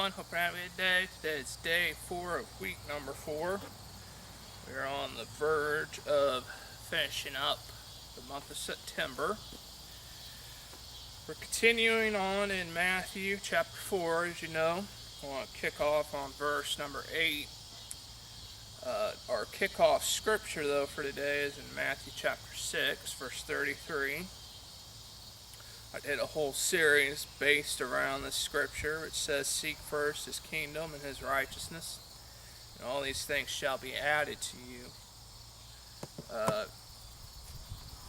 everyone. Hope you're having a good day. Today is day 4 of week number 4. We're on the verge of finishing up the month of September. We're continuing on in Matthew chapter 4, as you know. I want to kick off on verse number 8. Our kickoff scripture, though, for today is in Matthew chapter 6, verse 33. I did a whole series based around this scripture, which says, "Seek first his kingdom and his righteousness, and all these things shall be added to you."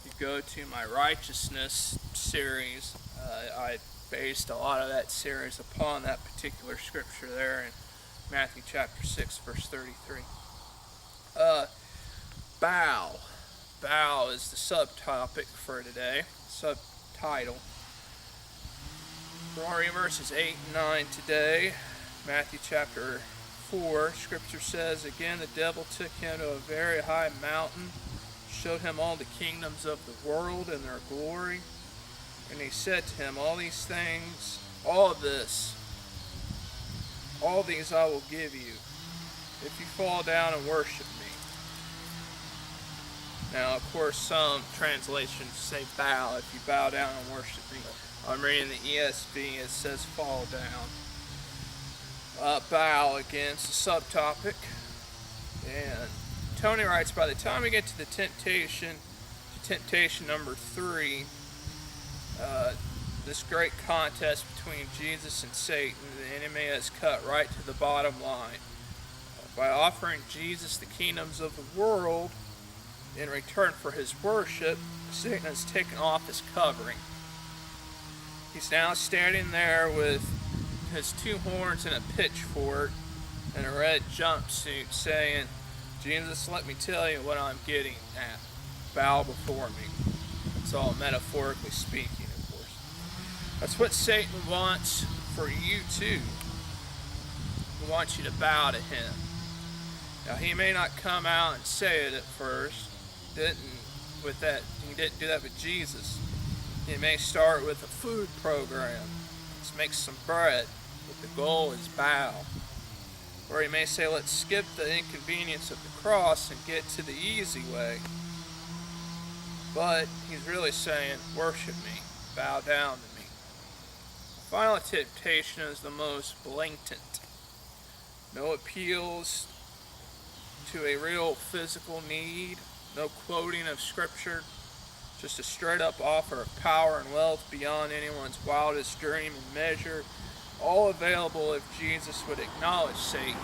You go to my righteousness series, I based a lot of that series upon that particular scripture there in Matthew chapter 6, verse 33. Bow. Bow is the subtopic for today, subtitle. We're reading verses 8 and 9 today. Matthew chapter 4, scripture says, "Again the devil took him to a very high mountain, showed him all the kingdoms of the world and their glory. And he said to him, all these things, all these I will give you, if you fall down and worship me." Now, of course, some translations say bow, if you bow down and worship me. I'm reading the ESV, it says fall down. Bow, again, it's a subtopic. And Tony writes, by the time we get to temptation number 3, this great contest between Jesus and Satan, the enemy has cut right to the bottom line. By offering Jesus the kingdoms of the world in return for his worship, Satan has taken off his covering. He's now standing there with his 2 horns and a pitchfork and a red jumpsuit saying, "Jesus, let me tell you what I'm getting at. Bow before me." It's all metaphorically speaking, of course. That's what Satan wants for you too. He wants you to bow to him. Now, he may not come out and say it at first. He didn't do that with Jesus. He may start with a food program. Let's make some bread, but the goal is bow. Or he may say, let's skip the inconvenience of the cross and get to the easy way. But he's really saying, worship me, bow down to me. The final temptation is the most blatant. No appeals to a real physical need, no quoting of scripture, just a straight up offer of power and wealth beyond anyone's wildest dream and measure, all available if Jesus would acknowledge Satan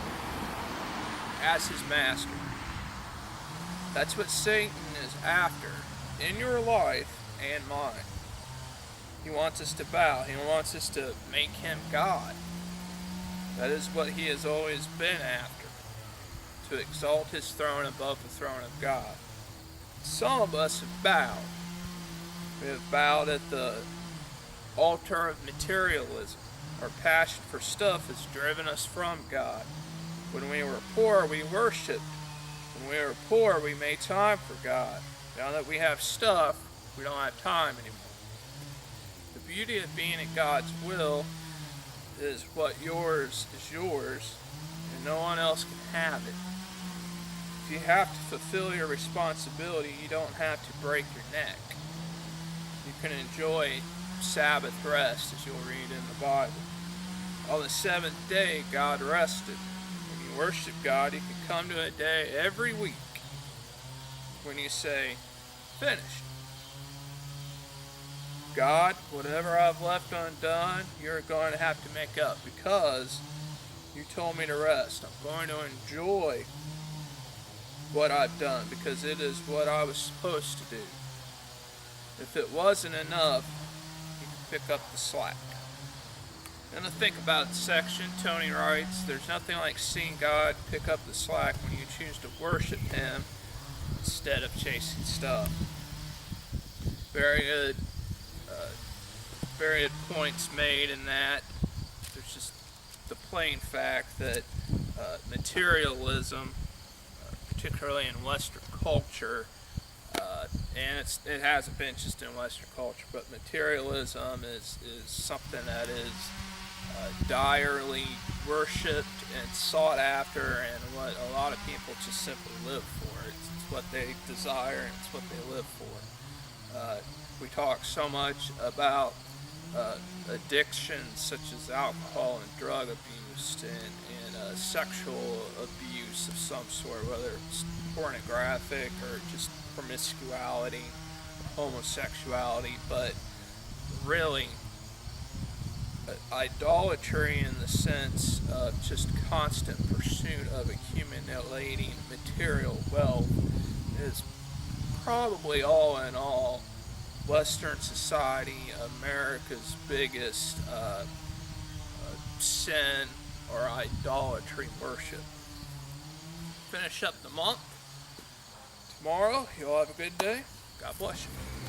as his master. That's what Satan is after in your life and mine. He wants us to bow. He wants us to make him God. That is what he has always been after, to exalt his throne above the throne of God. Some of us have bowed. We have bowed at the altar of materialism. Our passion for stuff has driven us from God. When we were poor, we worshiped. When we were poor, we made time for God. Now that we have stuff, we don't have time anymore. The beauty of being in God's will is what yours is yours, and no one else can have it. If you have to fulfill your responsibility, you don't have to break your neck. You can enjoy Sabbath rest, as you'll read in the Bible. On the 7th day, God rested. When you worship God, you can come to a day every week when you say, finished. God, whatever I've left undone, you're going to have to make up because you told me to rest. I'm going to enjoy what I've done because it is what I was supposed to do. If it wasn't enough, you can pick up the slack. And to think about the section, Tony writes, there's nothing like seeing God pick up the slack when you choose to worship him instead of chasing stuff. Very good points made in that. There's just the plain fact that materialism, particularly in Western culture, and it hasn't been just in Western culture, but materialism is something that is direly worshipped and sought after, and what a lot of people just simply live for. It's what they desire, and it's what they live for. We talk so much about addictions such as alcohol and drug abuse and sexual abuse of some sort, whether it's pornographic or just promiscuity, homosexuality, but really idolatry in the sense of just constant pursuit of accumulating material wealth is probably all in all Western society, America's biggest sin or idolatry worship. Finish up the month. Tomorrow, you'll have a good day. God bless you.